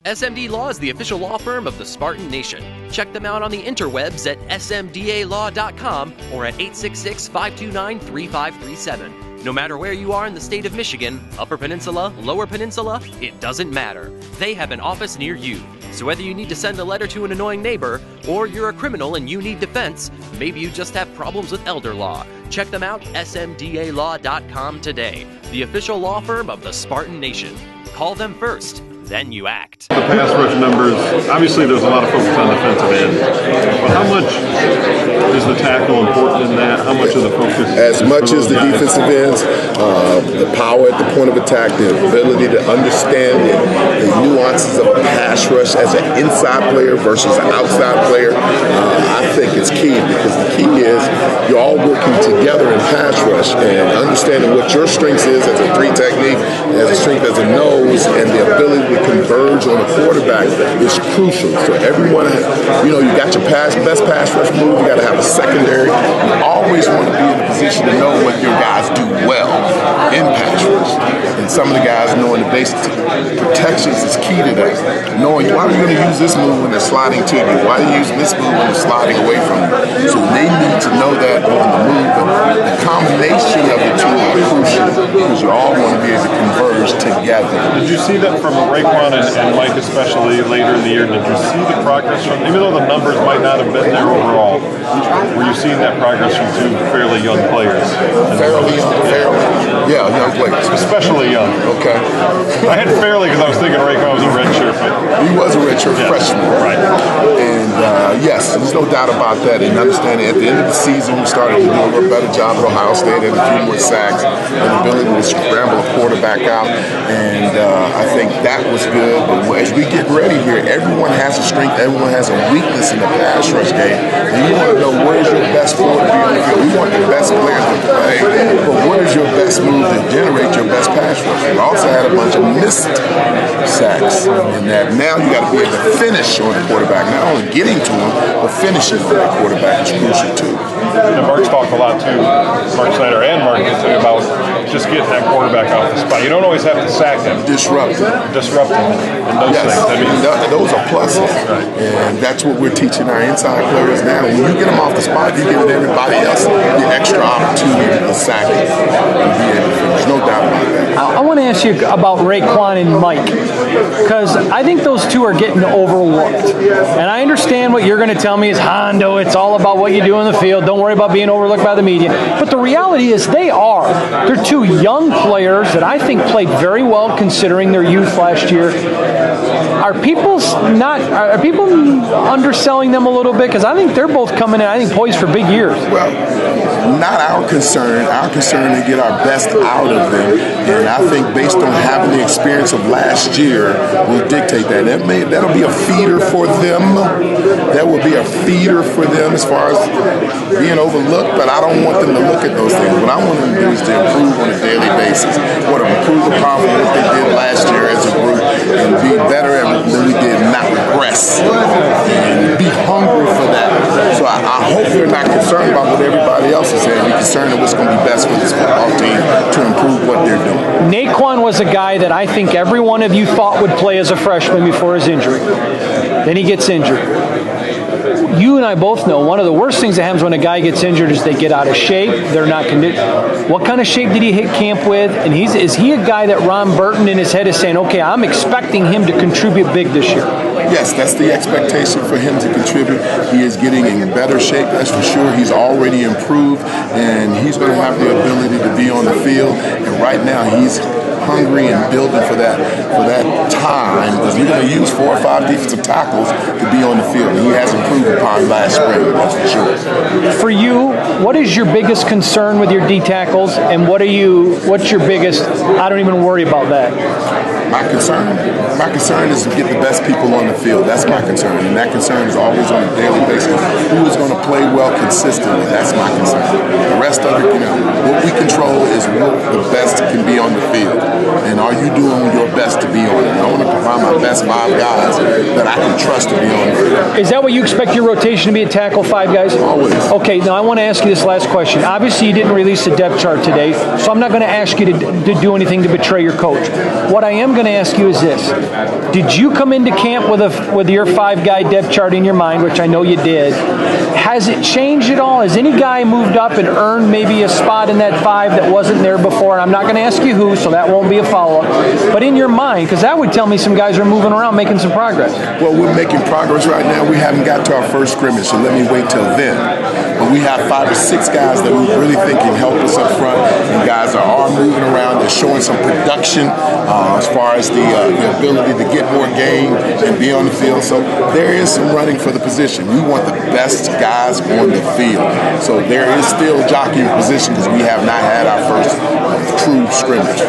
SMD Law is the official law firm of the Spartan Nation. Check them out on the interwebs at smdalaw.com or at 866-529-3537. No matter where you are in the state of Michigan, Upper Peninsula, Lower Peninsula, it doesn't matter. They have an office near you. So whether you need to send a letter to an annoying neighbor, or you're a criminal and you need defense, maybe you just have problems with elder law, check them out, smdalaw.com today. The official law firm of the Spartan Nation. Call them first, then you act. The pass rush numbers, obviously there's a lot of focus on defensive end, but how much is the tackle important in that? How much of the focus? As much as the defensive ends, the power at the point of attack, the ability to understand the nuances of a pass rush as an inside player versus an outside player, I think it's key, because the key is you're all working together in pass rush and understanding what your strengths is as a three technique, as a strength as a nose, and the ability to converge on a quarterback is crucial. So everyone, you got your best pass rush move, you got to have a secondary. You always want to be in a position to know what your guys do well in pass rush. And some of the guys knowing the basic protections is key to that. Knowing why are you going to use this move when they're sliding to you? Why are you using this move when they're sliding away from you? So they need to know that on the move. But the combination of the two are crucial, because you all want to be able to converge together. Did you see that from Raekwon and Mike, especially later in the year? Did you see the progress from, even though the numbers might not have been there overall, were you seeing that progress from two fairly young players? Fairly young players. Especially young. Okay. I had fairly because I was thinking Raekwon was a redshirt. He was a redshirt freshman. Right. And yes, there's no doubt about that. And understanding at the end of the season, we started to do a little better job at Ohio State, and a few more sacks, and the ability to scramble a quarterback out. And I think that was good. But as we get ready here, everyone has a strength, everyone has a weakness in the pass rush game. And you want to know where's your best player to be on the field. We want the best players to play, but what is your best move to generate your best pass rush? We also had a bunch of missed sacks in that. Now you got to be able to finish on the quarterback. Not only getting to him, but finishing on the quarterback is crucial too. And Mark's talked a lot too, Mark Snyder and Mark too, about just getting that quarterback off the spot. You don't always have to sack him. Disrupt him. And those things. I mean, those are pluses. Right. And that's what we're teaching our inside players now. When you get them off the spot, you're giving everybody else the extra opportunity to sack it and be able to finish. No doubt about that. I want to ask you about Raekwon and Mike, because I think those two are getting overlooked. And I understand what you're going to tell me is, Hondo, it's all about what you do in the field. Don't worry about being overlooked by the media. But the reality is they are. They're two young players that I think played very well considering their youth last year. Are people underselling them a little bit? Because I think they're both coming in, I think, poised for big years. Well, not our concern. Our concern is to get our best out of them. And I think based on having the experience of last year, will dictate that. That'll be a feeder for them. That will be a feeder for them as far as being overlooked, but I don't want them to look at those things. What I want them to do is to improve on a daily basis. I want to improve upon what they did last year as a group and be better than we did, not regress. And be hungry for that. So I hope they're not concerned about what everybody else is saying. Be concerned with what's going to be best for this football team to improve what they're doing. Naquan was a guy that I think every one of you thought would play as a freshman before his injury. Then he gets injured. You and I both know one of the worst things that happens when a guy gets injured is they get out of shape. They're not conditioned. What kind of shape did he hit camp with? And is he a guy that Ron Burton in his head is saying, okay, I'm expecting him to contribute big this year? Yes, that's the expectation for him to contribute. He is getting in better shape, that's for sure. He's already improved, and he's going to have the ability to be on the field. And right now, he's hungry and building for that time, because we're going to use 4 or 5 defensive tackles to be on the field. And he has improved upon last spring, that's for sure. For you, what is your biggest concern with your D tackles, and what's your biggest, I don't even worry about that? My concern is to get the best people on the field. That's my concern, and that concern is always on a daily basis. Who is going to play well consistently? That's my concern. The rest of it, what we control is what the best can be on the field. And are you doing your best to be on it? I want to provide my best 5 guys that I can trust to be on the field. Is that what you expect your rotation to be, at tackle, 5 guys? Always. Okay, now I want to ask you this last question. Obviously, you didn't release the depth chart today, so I'm not going to ask you to do anything to betray your coach. What I am going to ask you is this. Did you come into camp with your 5-guy depth chart in your mind, which I know you did? Has it changed at all? Has any guy moved up and earned maybe a spot in that 5 that wasn't there before? And I'm not going to ask you who, so that won't be a follow-up. But in your mind, because that would tell me some guys are moving around, making some progress. Well, we're making progress right now. We haven't got to our first scrimmage, so let me wait till then. But we have 5 or 6 guys that we really think can help us up front. And guys are moving around. They're showing some production as far as the ability to get more game and be on the field. So there is some running for the position. We want the best guys on the field. So there is still jockeying position because we have not had our first true scrimmage.